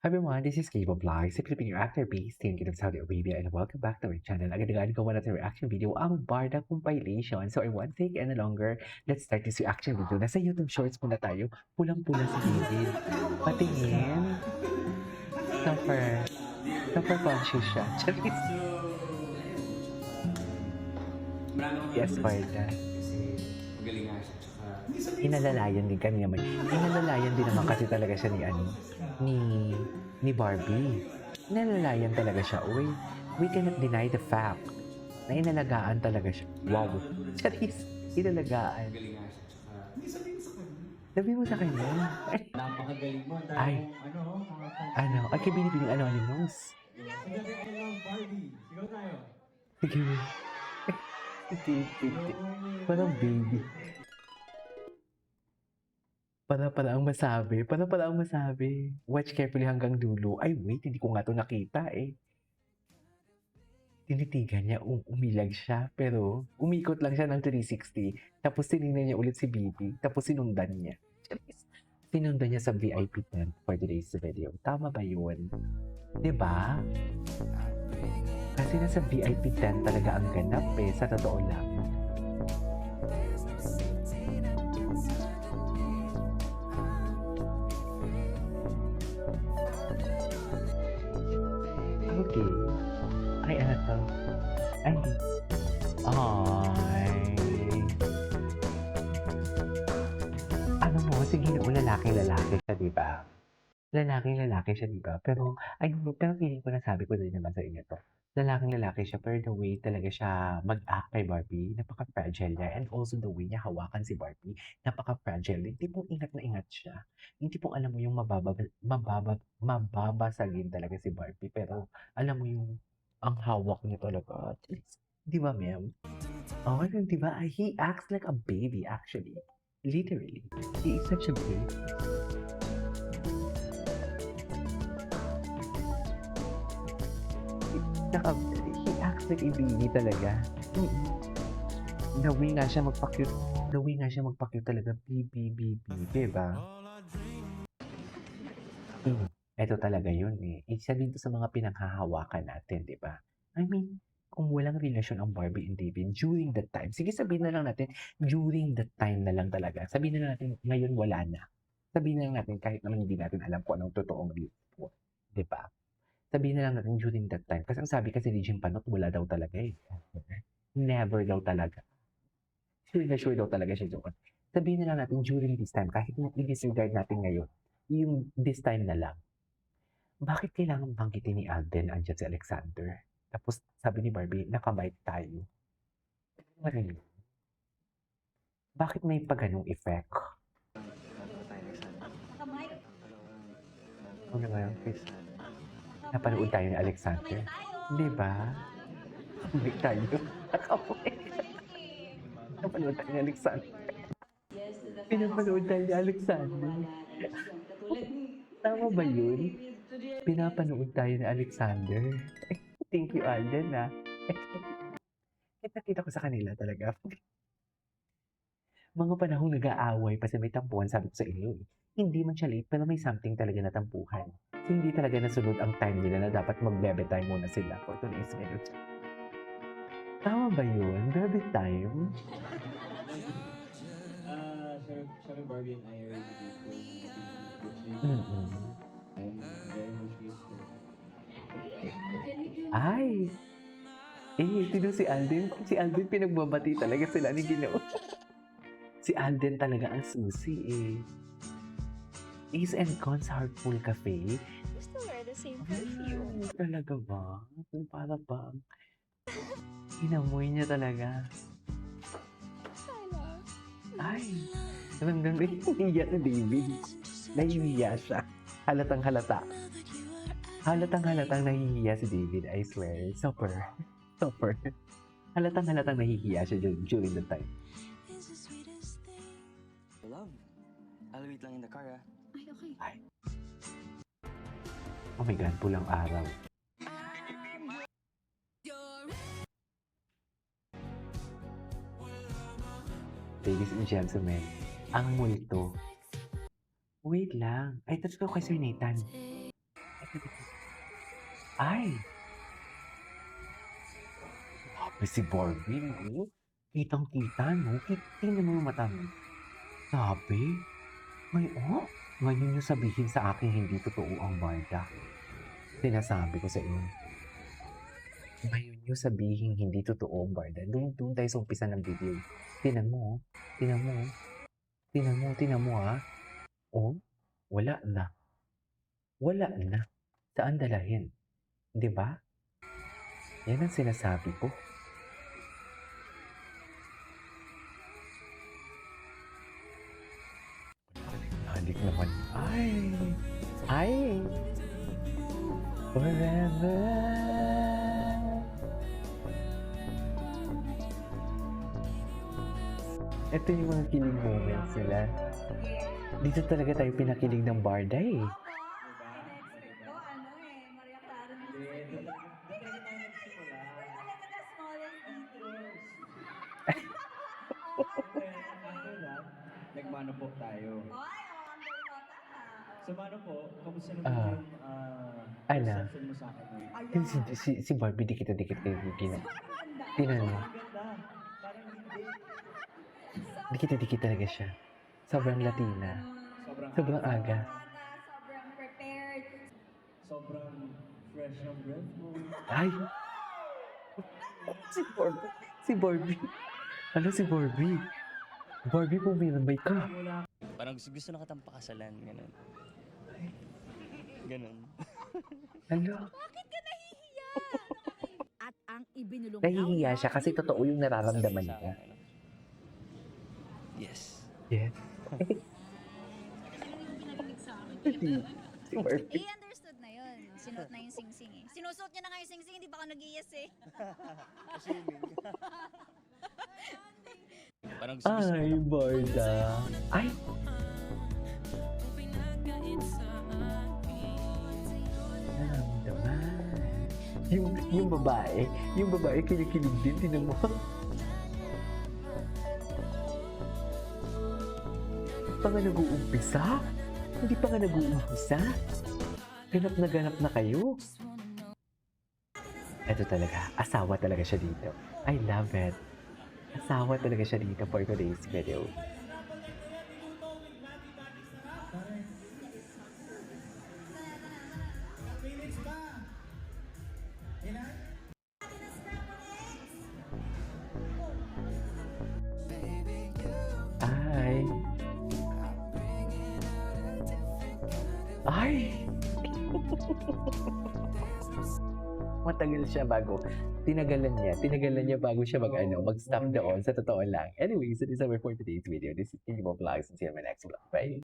Hi everyone, this is Cable Vlog, si Filipino actor based in Kingdom Saudi Arabia, and welcome back to our channel. Agad-agad gawa natin reaction video ang Barda compilation. So I won't take any longer. Let's start this reaction video. Nasa YouTube Shorts muna tayo. Pulang-pula si David. Patingin. Super. Super conscious siya. Charis. Yes, Barda. Magaling nga siya. Inalalayan din kami naman. Inalalayan din naman kasi talaga siya ni Barbie. Inalalayan talaga siya. Uy, we cannot deny the fact na inalagaan talaga siya. Wow. Charis, inalagaan. Magaling nga siya. Sabi mo sa kanya. Napakagaling mo. Ay. Ano? Ay, kay Binibining Anonymous. Barbie. Sigaw tayo. Sige. Sige. Parang baby. Para ang masabi. Watch carefully hanggang dulo. Ay, wait, hindi ko nga ito nakita eh. Tinitigan niya, umilag siya, pero umikot lang siya ng 360. Tapos tinignan niya ulit si Bibi, tapos sinundan niya. Sinundan niya sa VIP tent for today's video. Tama ba yun? Diba? Kasi nasa VIP tent talaga ang ganap eh, sa totoo lang. Okay. Ay, ano to? Ay. Ay. Ano mo, sige, lalaki siya, diba? Lalaki siya, diba? Pero feeling ko nasabi ko din naman sa inyo to. Lalaki siya, pero the way talaga siya mag-act kay Barbie, napaka-fragile niya. And also the way niya hawakan si Barbie, napaka-fragile. Hindi pong ingat na ingat siya. Hindi pong alam mo yung mababasagin talaga si Barbie. Pero alam mo yung ang hawak niya talaga. Di ba, ma'am? Oh, di ba? He acts like a baby, actually. Literally. He is such a baby. He acts like a baby talaga. The way nga siya magpa-cute talaga. Baby. Diba? Ito talaga yun eh. Isa din to sa mga pinanghahawakan natin, diba? I mean, kung walang relasyon ang Barbie and David during that time, sige sabihin na lang natin, during that time na lang talaga. Sabihin na natin, ngayon wala na. Sabihin na lang natin, kahit naman hindi natin alam kung anong totoong reason. Diba? Sabihin na lang natin during that time. Kasi ang sabi kasi ni Jim Panot, wala daw talaga eh. Never daw talaga. Sure daw talaga siya doon. Sabihin na lang natin during this time, kahit i-disregard natin ngayon, yung this time na lang. Bakit kailangan banggitin ni Alden andyan si Alexander? Tapos sabi ni Barbie, nakabite tayo. Ano bakit may pa-ganong effect? Ano nga yun, Chris? Napanood tayo ni Alexander. Di ba? Balik tayo. Napanood tayo ni Alexander. Pinapanood tayo ni Alexander. Tama ba yun? Pinapanood tayo ni Alexander. Thank you, Alden, ha? Kita ko sa kanila talaga. Mga panahong nag-aaway pa sa may tampuhan, sabi ko sa inyo eh. Hindi man siya late, pero may something talaga na tampuhan. So, hindi talaga nasunod ang time nila na dapat mag-bebe time muna sila for today's video. Tama ba yun? Bebe time? Sabi Barbie and I are Ay! Sino si Alden? Si Alden pinagbabati talaga sila ni Ginoo. Si Alden talaga ang susi eh. Ace and Cons Heartful Cafe. Gusto wear the same perfume. Talaga ba? Para bang inamoy niya talaga. Ay! Ramdam na hihiya si David. Nahihiya siya. Halatang nahihiya si David, I swear. Super. Halatang nahihiya siya during the time. Love, I'll wait lang in the car, ah. Ay, okay. Ay. Oh my God, pulang araw. Ladies and gentlemen, ang multo. Wait lang. Ay, tatlo kay Sir Nathan. Ay! Grabe si Barbie, no? Kitang-kita, no? Tingnan mo yung mata mo. Sabi, ngayon niyo sabihin sa akin hindi totoo ang Barda. Sinasabi ko sa inyo. Ngayon niyo sabihin hindi totoo ang Barda. Doon tayo sa umpisa ng video. Tinan mo, oh. Tinan mo, oh. Tinan mo, ha? Oh, wala na. Wala na. Saan dalahin? Di ba? Yan ang sinasabi ko. Halik naman. Ay! Forever! Ito yung mga kilig moments nila. Dito talaga tayo pinakilig ng Barda eh. Opo, in-expect ko, Maria Clara na talaga the smallest details. After that, nagmano po tayo. Ay, ang galing mo, tama. Sa mano po, kamusta naman Ah. yung Ano? perception mo sa akin ngayon? Ayan. Si Barbie dikit-dikit kayo gina. Ganda. Tingnan mo. Ang ganda. Parang hindi. Dikit-dikit talaga siya. Sobrang Latina. Sobrang aga. Sobrang prepared. Sobrang fresh ng breath mo. Ay! Si Barbie. Si Barbie. Ano si Barbie? Barbie, pumirambay ka. Wala. Parang gusto na kitang pakasalan, ganun. Ganun. Ano? Bakit ka nahihiya? At ang ibinulong Nahihiya siya kasi totoo yung nararamdaman Sa niya. akin, ano. Yes. Yes. Si Barbie. I-understood na yun. Sinuot na yung sing-sing eh. Sinusuot niya na nga yung sing-sing, hindi pa ako nag-iiyas eh. Assuming. Parang gusto na Ay, Barda. Ay! Naramdaman. Yung babae kinikilig din, tinan mo. Pa nga nag-uumpisa? Hindi pa nga nag-uumpisa? Ganap na kayo. Ito talaga, asawa talaga siya dito. I love it. Asawa talaga siya dito for today's video. Ay! Ay! Matagal siya bago. Tinagalan niya bago siya mag-stop doon sa totoo lang. Anyways, it is over for today's video. This is Kingy Vlogs and see you in my next vlog. Bye!